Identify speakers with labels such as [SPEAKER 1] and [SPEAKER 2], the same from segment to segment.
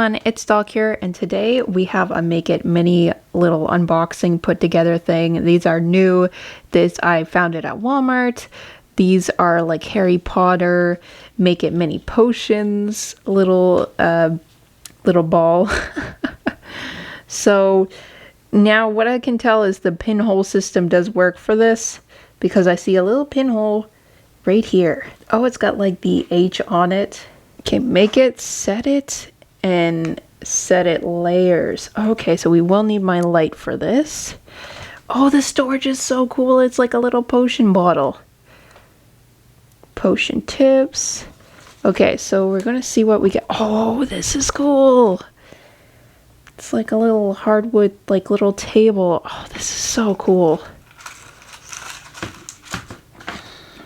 [SPEAKER 1] everyone, it's Doc here, and today we have a Make It Mini little unboxing put together thing. These are new. I found it at Walmart. These are like Harry Potter Make It Mini potions, little ball. So now what I can tell is the pinhole system does work for this, because I see a little pinhole right here. Oh, it's got like the H on it. Okay, make it, set it, and set it layers. Okay, so we will need my light for this. Oh, the storage is so cool. It's like a little potion bottle. Potion tips. Okay, so we're gonna see what we get. Oh, this is cool. It's like a little hardwood, like little table. Oh, this is so cool.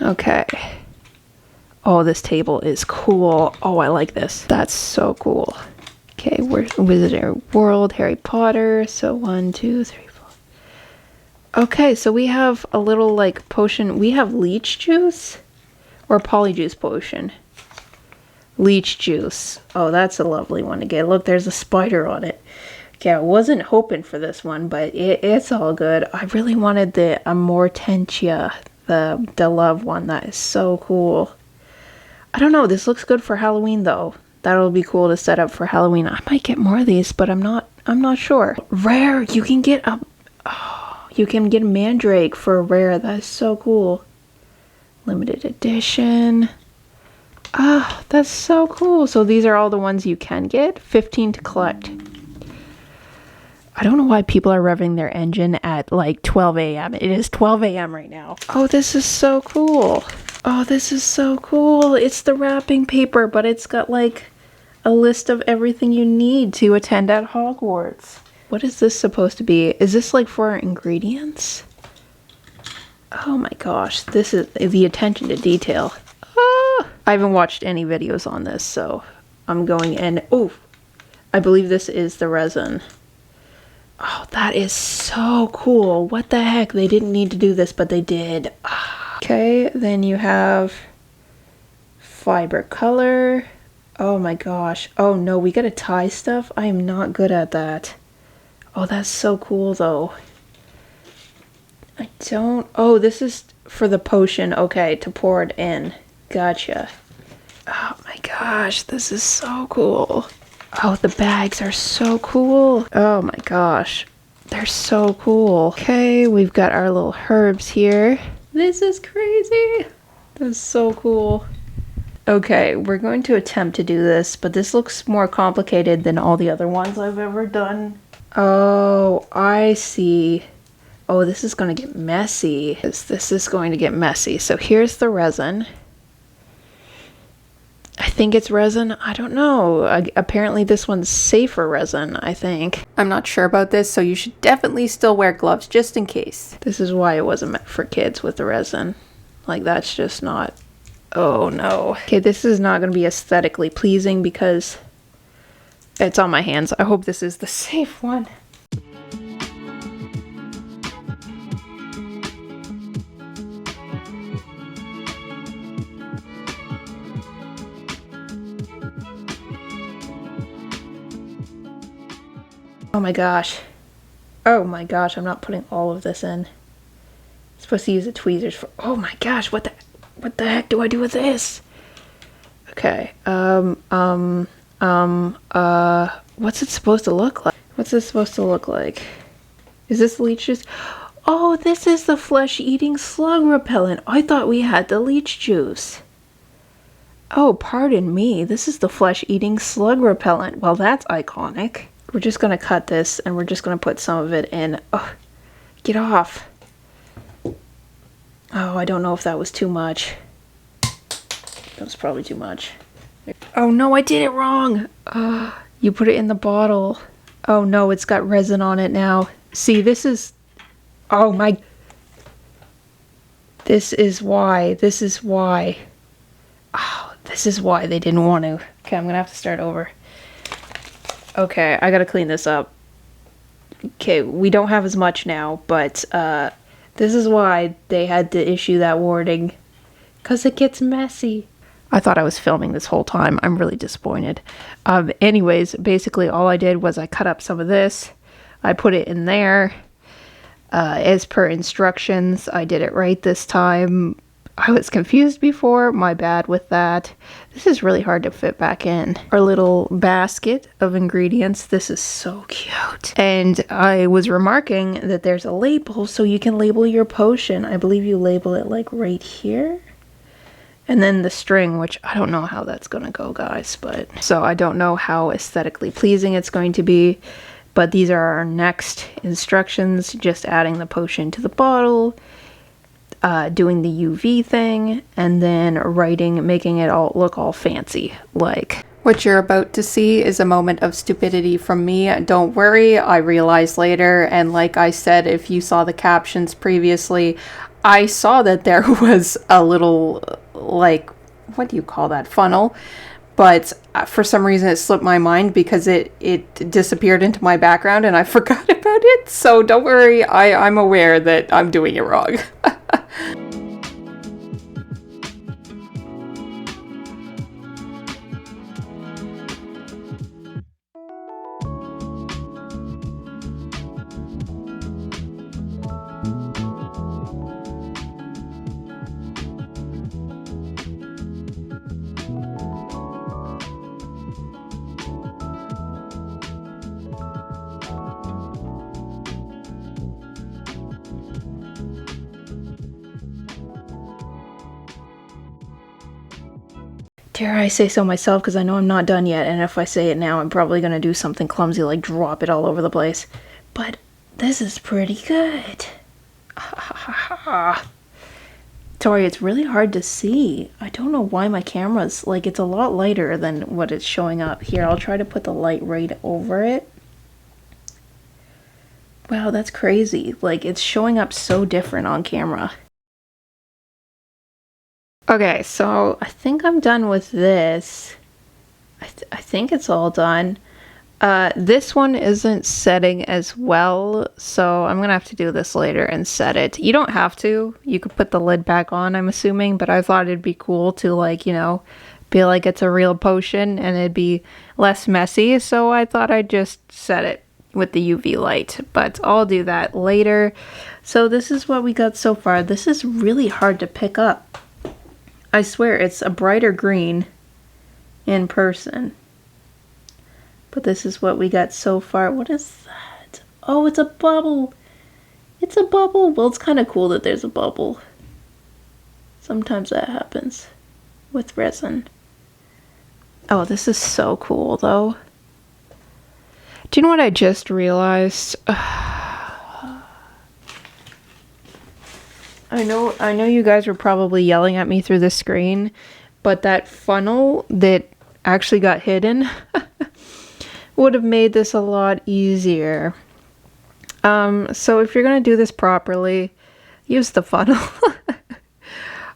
[SPEAKER 1] Okay. Oh, this table is cool. Oh, I like this. That's so cool. Okay, Wizarding World, Harry Potter. So 1, 2, 3, 4. Okay, so we have a little like potion. We have leech juice or polyjuice potion. Leech juice. Oh, that's a lovely one to get. Look, there's a spider on it. Okay, I wasn't hoping for this one, but it's all good. I really wanted the Amortentia, the love one. That is so cool. I don't know, this looks good for Halloween though. That'll be cool to set up for Halloween. I might get more of these, but I'm not sure. Rare, you can get a Mandrake for a rare. That's so cool. Limited edition. Ah, that's so cool. So these are all the ones you can get. 15 to collect. I don't know why people are revving their engine at like 12 a.m. It is 12 a.m. right now. Oh, this is so cool. Oh, this is so cool. It's the wrapping paper, but it's got like a list of everything you need to attend at Hogwarts. What is this supposed to be? Is this like for our ingredients? Oh my gosh, this is the attention to detail. Ah! I haven't watched any videos on this, so I'm going in. Oh, I believe this is the resin. Oh, that is so cool. What the heck? They didn't need to do this, but they did. Ah. Okay, then you have fiber color. Oh my gosh. Oh no, we gotta tie stuff. I am not good at that. Oh, that's so cool though. Oh, this is for the potion. Okay, to pour it in. Gotcha. Oh my gosh, this is so cool. Oh, the bags are so cool. Oh my gosh, they're so cool. Okay, we've got our little herbs here. This is crazy. That's so cool. Okay, we're going to attempt to do this, but this looks more complicated than all the other ones I've ever done. Oh, I see. Oh, this is going to get messy. This is going to get messy. So here's the resin. I think it's resin. I don't know. Apparently this one's safer resin, I think. I'm not sure about this, so you should definitely still wear gloves just in case. This is why it wasn't meant for kids with the resin. Like, that's just not... Oh no. Okay, this is not going to be aesthetically pleasing because it's on my hands. I hope this is the safe one. Oh my gosh. Oh my gosh, I'm not putting all of this in. I'm supposed to use the tweezers for... Oh my gosh, what the heck do I do with this? Okay, what's it supposed to look like? What's this supposed to look like? Is this leech juice? Oh, this is the flesh-eating slug repellent. I thought we had the leech juice. Oh, pardon me. This is the flesh-eating slug repellent. Well, that's iconic. We're just going to cut this and we're just going to put some of it in. Oh, get off. Oh, I don't know if that was too much. That was probably too much. Oh no, I did it wrong. You put it in the bottle. Oh no, it's got resin on it now. See, this is... Oh my... This is why. This is why. Oh, this is why they didn't want to. Okay, I'm going to have to start over. Okay, I gotta clean this up. Okay, we don't have as much now, but this is why they had to issue that warning. Because it gets messy. I thought I was filming this whole time. I'm really disappointed. Anyways, basically all I did was I cut up some of this. I put it in there. As per instructions, I did it right this time. I was confused before. My bad with that. This is really hard to fit back in. Our little basket of ingredients. This is so cute. And I was remarking that there's a label, so you can label your potion. I believe you label it like right here. And then the string, which I don't know how that's gonna go, guys, but so I don't know how aesthetically pleasing it's going to be, but these are our next instructions. Just adding the potion to the bottle, doing the UV thing, and then writing, making it all look all fancy. Like, what you're about to see is a moment of stupidity from me. Don't worry, I realized later, and like I said, if you saw the captions previously, I saw that there was a little, like, what do you call that, funnel, but for some reason it slipped my mind because it disappeared into my background and I forgot about it. So don't worry, I'm aware that I'm doing it wrong. Dare I say so myself, because I know I'm not done yet, and if I say it now, I'm probably going to do something clumsy like drop it all over the place. But this is pretty good. Sorry, it's really hard to see. I don't know why my camera's, like, it's a lot lighter than what it's showing up. Here, I'll try to put the light right over it. Wow, that's crazy. Like, it's showing up so different on camera. Okay, so I think I'm done with this. I think it's all done. This one isn't setting as well, so I'm gonna have to do this later and set it. You don't have to. You could put the lid back on, I'm assuming, but I thought it'd be cool to, like, you know, be like it's a real potion and it'd be less messy, so I thought I'd just set it with the UV light, but I'll do that later. So this is what we got so far. This is really hard to pick up. I swear it's a brighter green in person. But this is what we got so far. What is that? Oh, it's a bubble. It's a bubble. Well, it's kind of cool that there's a bubble. Sometimes that happens with resin. Oh, this is so cool, though. Do you know what I just realized? I know you guys were probably yelling at me through the screen, but that funnel that actually got hidden would have made this a lot easier. So if you're gonna do this properly, use the funnel.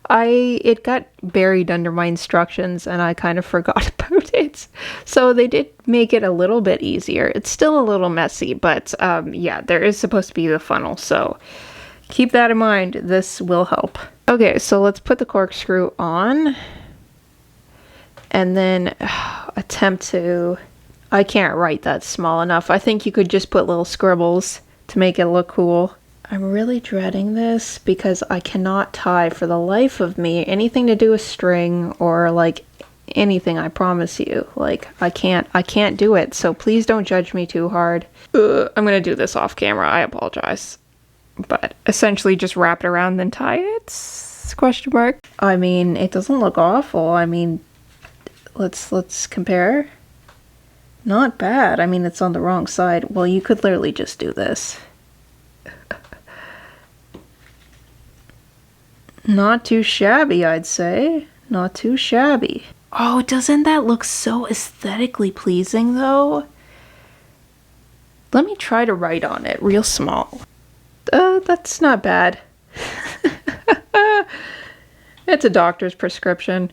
[SPEAKER 1] It got buried under my instructions and I kind of forgot about it. So they did make it a little bit easier. It's still a little messy, but yeah, there is supposed to be the funnel, so keep that in mind. This will help. Okay, so let's put the corkscrew on and then attempt to... I can't write that small enough. I think you could just put little scribbles to make it look cool. I'm really dreading this because I cannot tie for the life of me anything to do with string or like anything, I promise you. Like I can't do it, so please don't judge me too hard. I'm gonna do this off camera, I apologize. But essentially just wrap it around then tie it? Question mark. I mean, it doesn't look awful. I mean, let's compare. Not bad. I mean, it's on the wrong side. Well, you could literally just do this. Not too shabby, I'd say. Not too shabby. Oh, doesn't that look so aesthetically pleasing, though? Let me try to write on it real small. That's not bad. It's a doctor's prescription.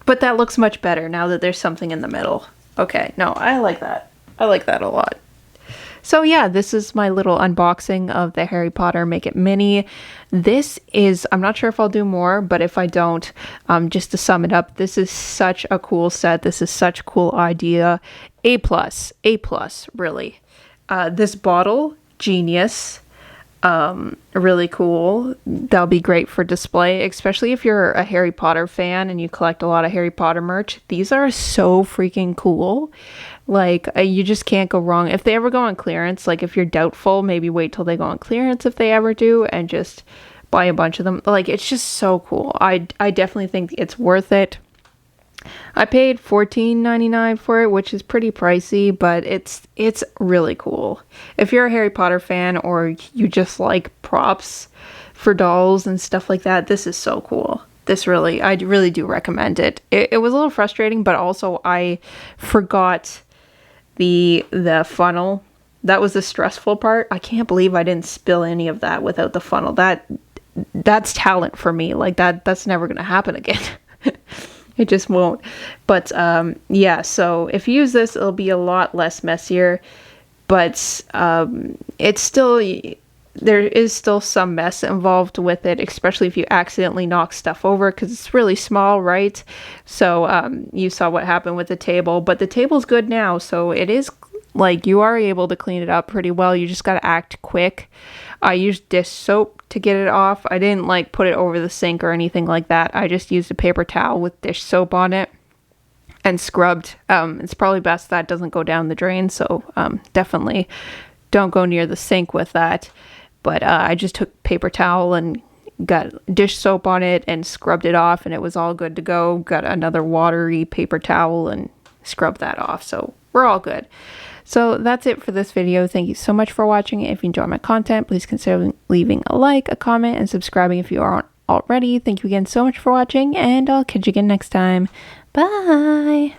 [SPEAKER 1] But that looks much better now that there's something in the middle. Okay, no, I like that. I like that a lot. So yeah, this is my little unboxing of the Harry Potter Make It Mini. This is, I'm not sure if I'll do more, but if I don't, just to sum it up, this is such a cool set. This is such a cool idea. A+, really. This bottle, genius. Really cool. That'll be great for display, especially if you're a Harry Potter fan and you collect a lot of Harry Potter merch. These are so freaking cool. Like, you just can't go wrong. If they ever go on clearance, like if you're doubtful, maybe wait till they go on clearance if they ever do and just buy a bunch of them. Like, it's just so cool. I definitely think it's worth it. I paid $14.99 for it, which is pretty pricey, but it's really cool. If you're a Harry Potter fan or you just like props for dolls and stuff like that, this is so cool. I really do recommend it. It was a little frustrating, but also I forgot the funnel. That was the stressful part. I can't believe I didn't spill any of that without the funnel. That's talent for me. Like that's never gonna happen again. It just won't. But yeah, so if you use this, it'll be a lot less messier. But it's still, there is still some mess involved with it, especially if you accidentally knock stuff over because it's really small, right? So you saw what happened with the table, but the table's good now. So it is like you are able to clean it up pretty well. You just got to act quick. I used dish soap to get it off. I didn't like put it over the sink or anything like that. I just used a paper towel with dish soap on it and scrubbed. It's probably best that doesn't go down the drain. So definitely don't go near the sink with that. But I just took paper towel and got dish soap on it and scrubbed it off and it was all good to go. Got another watery paper towel and scrubbed that off. So we're all good. So that's it for this video. Thank you so much for watching. If you enjoy my content, please consider leaving a like, a comment, and subscribing if you aren't already. Thank you again so much for watching, and I'll catch you again next time. Bye!